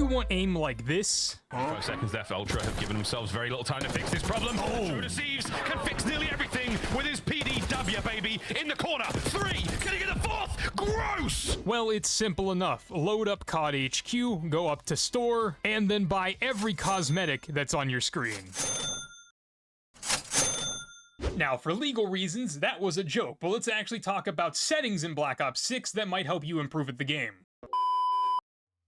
you want aim like this. 5 seconds left. Ultra have given themselves very little time to fix this problem. True Deceives can fix nearly everything with his PDW, baby. In the corner. 3. Can he get a 4th? Gross! Well, it's simple enough. Load up COD HQ, go up to store, and then buy every cosmetic that's on your screen. Now, for legal reasons, that was a joke, but let's actually talk about settings in Black Ops 6 that might help you improve at the game.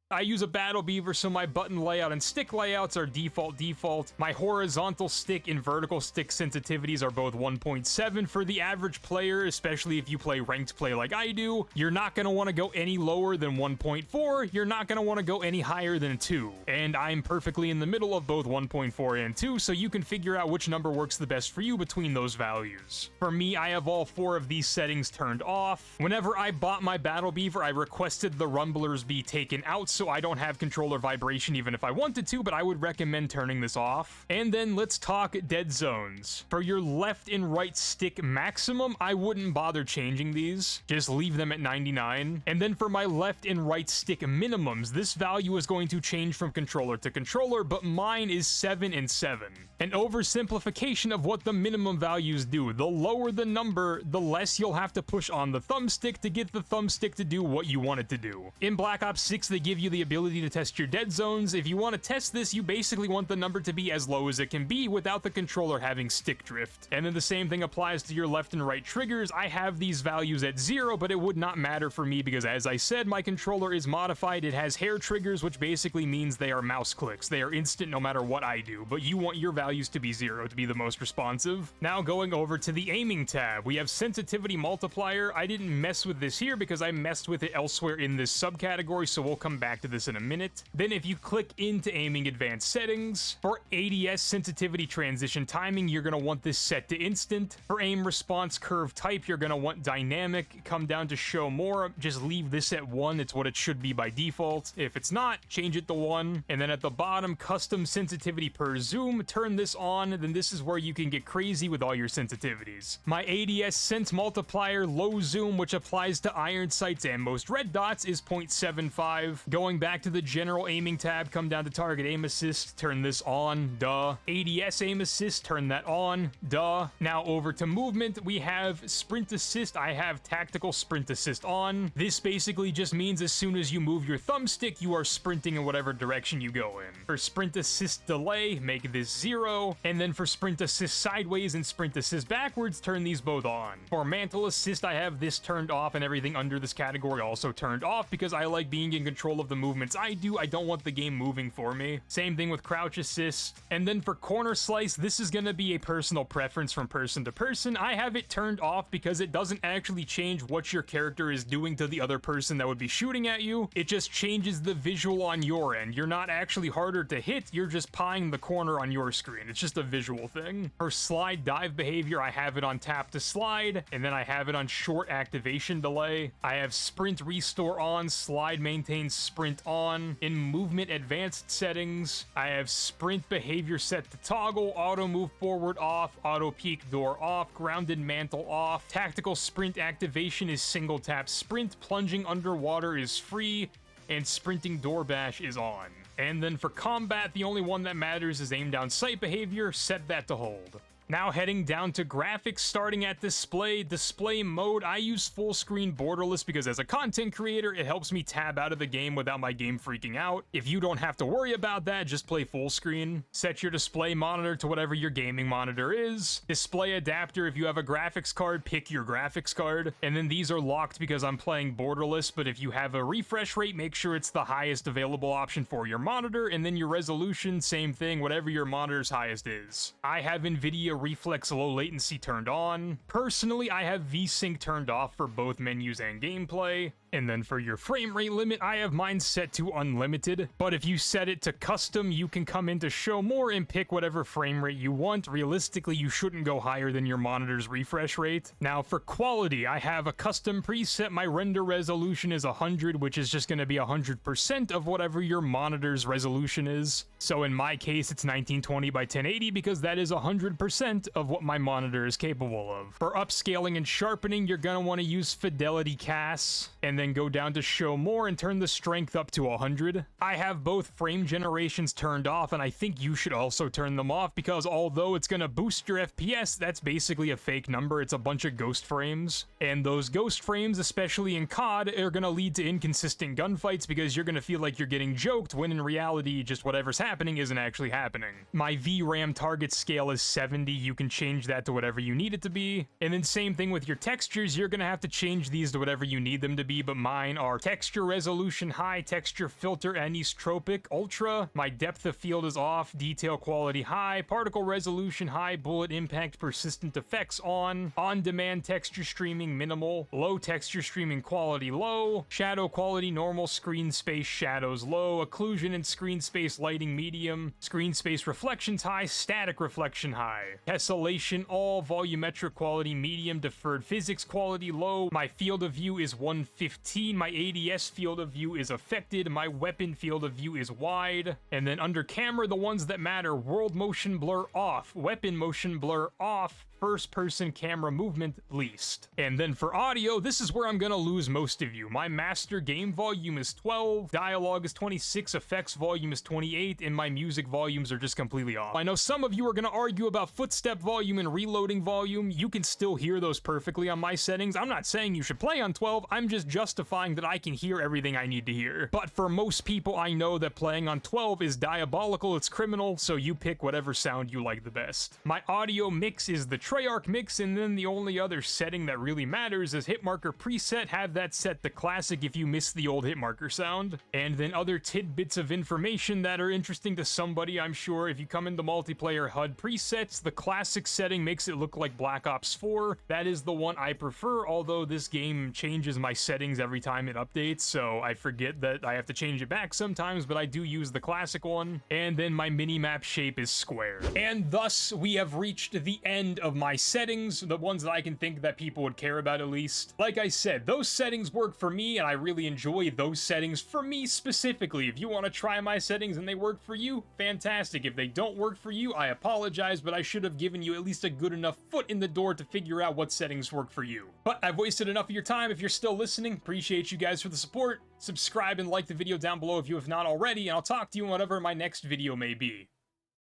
I use a Battle Beaver, so my button layout and stick layouts are default. My horizontal stick and vertical stick sensitivities are both 1.7 for the average player, especially if you play ranked play like I do. You're not going to want to go any lower than 1.4, you're not going to want to go any higher than 2. And I'm perfectly in the middle of both 1.4 and 2, so you can figure out which number works the best for you between those values. For me, I have all 4 of these settings turned off. Whenever I bought my Battle Beaver, I requested the rumblers be taken out, so I don't have controller vibration even if I wanted to, but I would recommend turning this off. And then let's talk dead zones. For your left and right stick maximum, I wouldn't bother changing these. Just leave them at 99. And then for my left and right stick minimums, this value is going to change from controller to controller, but mine is 7 and 7. An oversimplification of what the minimum values do. The lower the number, the less you'll have to push on the thumbstick to get the thumbstick to do what you want it to do. In Black Ops 6, they give you the ability to test your dead zones. If you want to test this, you basically want the number to be as low as it can be without the controller having stick drift. And then the same thing applies to your left and right triggers. I have these values at 0, but it would not matter for me because, as I said, my controller is modified. It has hair triggers, which basically means they are mouse clicks. They are instant no matter what I do, but you want your values to be 0 to be the most responsive. Now going over to the aiming tab, we have sensitivity multiplier. I didn't mess with this here because I messed with it elsewhere in this subcategory, so we'll come back to this in a minute. Then if you click into aiming advanced settings, for ADS sensitivity transition timing, you're going to want this set to instant. For aim response curve type, you're going to want dynamic. Come down to show more, just leave this at 1. It's what it should be by default. If it's not, change it to 1. And then at the bottom, custom sensitivity per zoom, turn this on. Then this is where you can get crazy with all your sensitivities. My ADS sense multiplier low zoom, which applies to iron sights and most red dots, is 0.75. Going back to the general aiming tab, come down to target aim assist, turn this on, duh. ADS aim assist, turn that on, duh. Now over to movement, we have sprint assist. I have tactical sprint assist on. This basically just means as soon as you move your thumbstick, you are sprinting in whatever direction you go in. For sprint assist delay, make this 0. And then for sprint assist sideways and sprint assist backwards, turn these both on. For mantle assist, I have this turned off and everything under this category also turned off because I like being in control of the movements I do. I don't want the game moving for me. Same thing with crouch assist. And then for corner slice, this is going to be a personal preference from person to person. I have it turned off because it doesn't actually change what your character is doing to the other person that would be shooting at you. It just changes the visual on your end. You're not actually harder to hit, you're just pieing the corner on your screen. It's just a visual thing. For slide dive behavior, I have it on tap to slide, and then I have it on short activation delay. I have sprint restore on, slide maintain sprint on. In movement advanced settings, I have sprint behavior set to toggle, auto move forward off, auto peek door off, grounded mantle off, tactical sprint activation is single tap sprint, plunging underwater is free, and sprinting door bash is on. And then for combat, the only one that matters is aim down sight behavior, set that to hold. Now heading down to graphics, starting at display mode, I use full screen borderless because as a content creator, it helps me tab out of the game without my game freaking out. If you don't have to worry about that, just play full screen. Set your display monitor to whatever your gaming monitor is. Display adapter, if you have a graphics card, pick your graphics card. And then these are locked because I'm playing borderless, but if you have a refresh rate, make sure it's the highest available option for your monitor, and then your resolution, same thing, whatever your monitor's highest is. I have NVIDIA reflex low latency turned on. Personally, I have VSync turned off for both menus and gameplay. And then for your frame rate limit, I have mine set to unlimited, but if you set it to custom, you can come into show more and pick whatever frame rate you want. Realistically, you shouldn't go higher than your monitor's refresh rate. Now for quality, I have a custom preset. My render resolution is 100, which is just going to be 100% of whatever your monitor's resolution is. So in my case, it's 1920 by 1080 because that is 100% of what my monitor is capable of. For upscaling and sharpening, you're going to want to use Fidelity CAS, and and then go down to show more and turn the strength up to 100. I have both frame generations turned off, and I think you should also turn them off, because although it's gonna boost your FPS, that's basically a fake number. It's a bunch of ghost frames, and those ghost frames, especially in COD, are gonna lead to inconsistent gunfights because you're gonna feel like you're getting joked when in reality just whatever's happening isn't actually happening. My VRAM target scale is 70. You can change that to whatever you need it to be. And then same thing with your textures. You're gonna have to change these to whatever you need them to be, but mine are texture resolution high, texture filter anisotropic ultra. My depth of field is off, detail quality high, particle resolution high, bullet impact persistent effects on-demand texture streaming minimal, low texture streaming quality low, shadow quality normal, screen space shadows low, occlusion and screen space lighting medium, screen space reflections high, static reflection high, tessellation all, volumetric quality medium, deferred physics quality low, my field of view is 115, my ADS field of view is affected, my weapon field of view is wide, and then under camera, the ones that matter: world motion blur off, weapon motion blur off, first person camera movement least. And then for audio, this is where I'm gonna lose most of you. My master game volume is 12, dialogue is 26, effects volume is 28, and my music volumes are just completely off. I know some of you are gonna argue about footstep volume and reloading volume. You can still hear those perfectly on my settings. I'm not saying you should play on 12, I'm just justifying that I can hear everything I need to hear. But for most people, I know that playing on 12 is diabolical, it's criminal, so you pick whatever sound you like the best. My audio mix is the Treyarch mix, and then the only other setting that really matters is hitmarker preset. Have that set to classic if you miss the old hitmarker sound. And then other tidbits of information that are interesting to somebody, I'm sure. If you come into multiplayer HUD presets, the classic setting makes it look like Black Ops 4. That is the one I prefer, although this game changes my settings every time it updates, so I forget that I have to change it back sometimes, but I do use the classic one. And then my minimap shape is square. And thus, we have reached the end of my settings, the ones that I can think that people would care about at least. Like I said, those settings work for me, and I really enjoy those settings for me specifically. If you want to try my settings and they work for you, fantastic. If they don't work for you, I apologize, but I should have given you at least a good enough foot in the door to figure out what settings work for you. But I've wasted enough of your time. If you're still listening, appreciate you guys for the support. Subscribe and like the video down below if you have not already, and I'll talk to you in whatever my next video may be.